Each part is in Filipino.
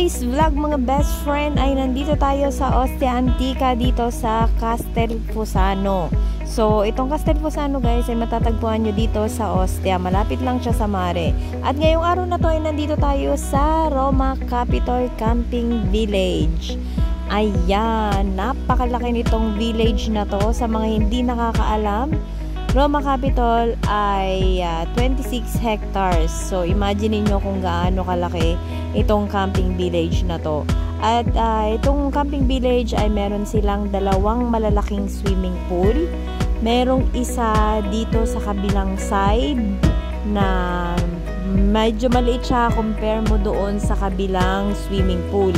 today's vlog mga best friend ay nandito tayo sa Ostia Antica dito sa Castelfuzzano. So itong Castelfuzzano guys ay matatagpuan nyo dito sa Ostia. Malapit lang siya sa mare. At ngayong araw na to ay nandito tayo sa Roma Capitol Camping Village. Ayan, napakalaki nitong village na to. Sa mga hindi nakakaalam, Roma Capitol ay 26 hectares. So, imagine niyo kung gaano kalaki itong camping village na to. At itong camping village ay meron silang dalawang malalaking swimming pool. Merong isa dito sa kabilang side na medyo maliit siya compare mo doon sa kabilang swimming pool.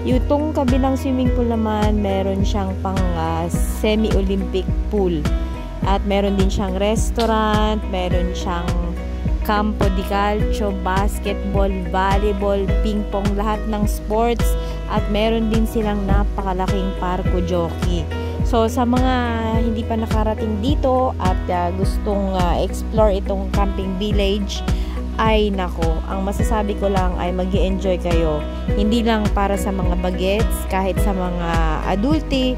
Yung kabilang swimming pool naman, meron siyang pang semi-Olympic pool. At meron din siyang restaurant, meron siyang campo di calcio, basketball, volleyball, ping pong, lahat ng sports. At meron din silang napakalaking parko jockey. So sa mga hindi pa nakarating dito at gustong explore itong camping village, ay nako, ang masasabi ko lang ay mag-i-enjoy kayo. Hindi lang para sa mga bagets, kahit sa mga adulti,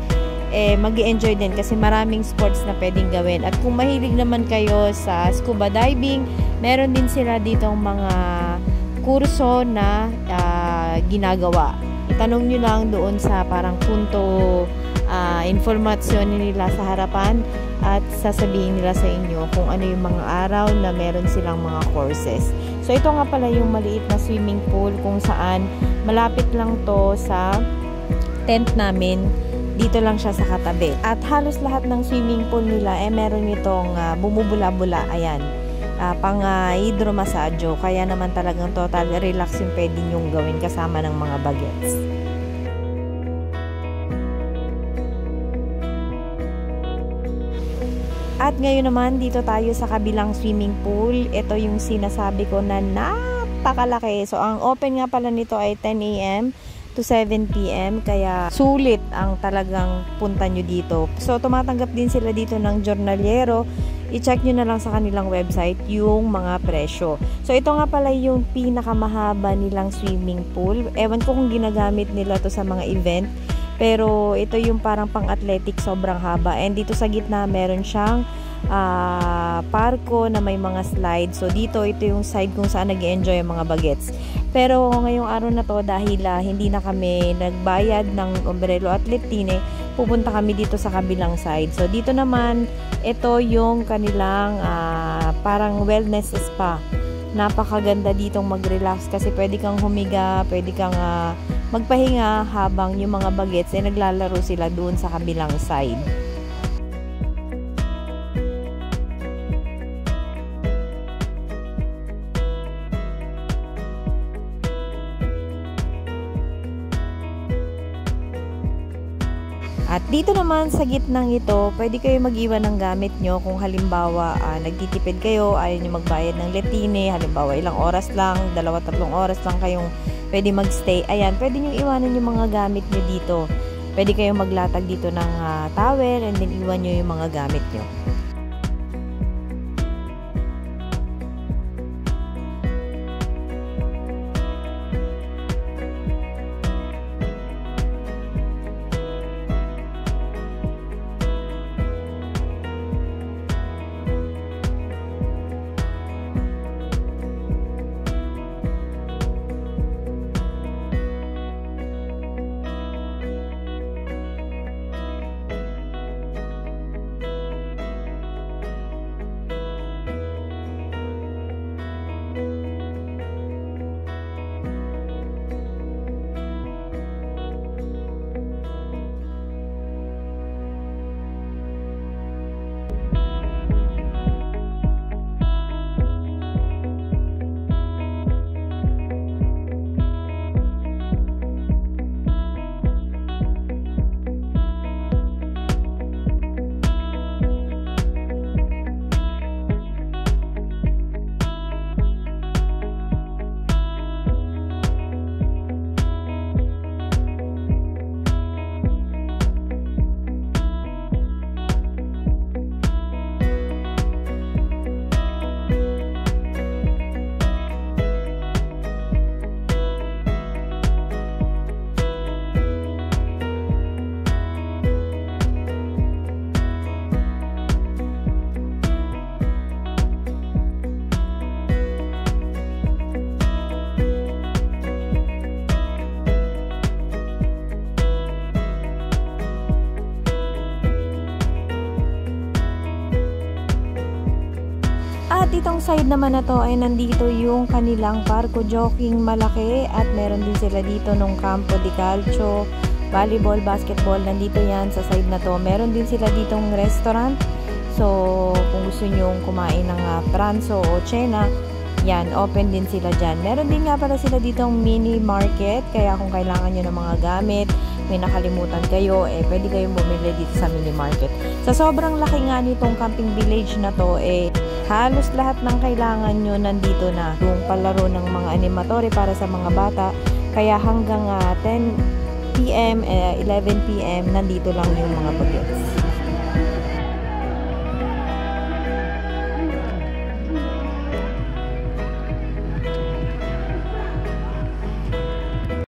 mag-i-enjoy din kasi maraming sports na pwedeng gawin. At kung mahilig naman kayo sa scuba diving, meron din sila ditong mga kurso na ginagawa. Itanong nyo lang doon sa parang punto informasyon nila sa harapan at sasabihin nila sa inyo kung ano yung mga araw na meron silang mga courses. So ito nga pala yung maliit na swimming pool kung saan malapit lang to sa tent namin. Dito lang siya sa katabi. At halos lahat ng swimming pool nila meron itong bumubula-bula. Ayan. Pang hydromassage. Kaya naman talagang total relax yung pwede nyong gawin kasama ng mga bagets. At ngayon naman, dito tayo sa kabilang swimming pool. Ito yung sinasabi ko na napakalaki. So, ang open nga pala nito ay 10 a.m. to 7 p.m. Kaya sulit ang talagang punta nyo dito. So, tumatanggap din sila dito ng jornalyero. I-check nyo na lang sa kanilang website yung mga presyo. So, ito nga pala yung pinakamahaba nilang swimming pool. Ewan ko kung ginagamit nila to sa mga event. Pero, ito yung parang pang-athletic, sobrang haba. And dito sa gitna, meron siyang parko na may mga slides. So, dito, ito yung side kung saan nag-enjoy ang mga bagets. Pero, ngayong araw na to, dahil hindi na kami nagbayad ng Ombrelo at Letine, pupunta kami dito sa kabilang side. So, dito naman, ito yung kanilang parang wellness spa. Napakaganda ditong mag-relax kasi pwede kang humiga, pwede kang magpahinga habang yung mga bagets ay naglalaro sila doon sa kabilang side. At dito naman sa gitnang ito, pwede kayo mag-iwan ng gamit nyo kung halimbawa nagtitipid kayo, ayaw nyo magbayad ng letine, halimbawa ilang oras lang, 2-3 oras lang kayong pwede magstay. Ayan, pwede nyo iwanan yung mga gamit nyo dito. Pwede kayong maglatag dito ng towel and then iwan nyo yung mga gamit nyo. itong side naman na to ay nandito yung kanilang parko jogging malaki at meron din sila dito nung campo de calcio, volleyball, basketball, nandito yan sa side na to. Meron din sila ditong restaurant. So, kung gusto nyong kumain ng pranzo o tsena, yan, open din sila dyan. Meron din nga pala sila ditong mini market, kaya kung kailangan nyo ng mga gamit, may nakalimutan kayo, pwede kayong bumili dito sa mini market. Sa sobrang laki nga nitong camping village na to, halos lahat ng kailangan nyo nandito na. Yung palaro ng mga animatory para sa mga bata, kaya hanggang 10 p.m., 11 p.m., nandito lang yung mga bagets.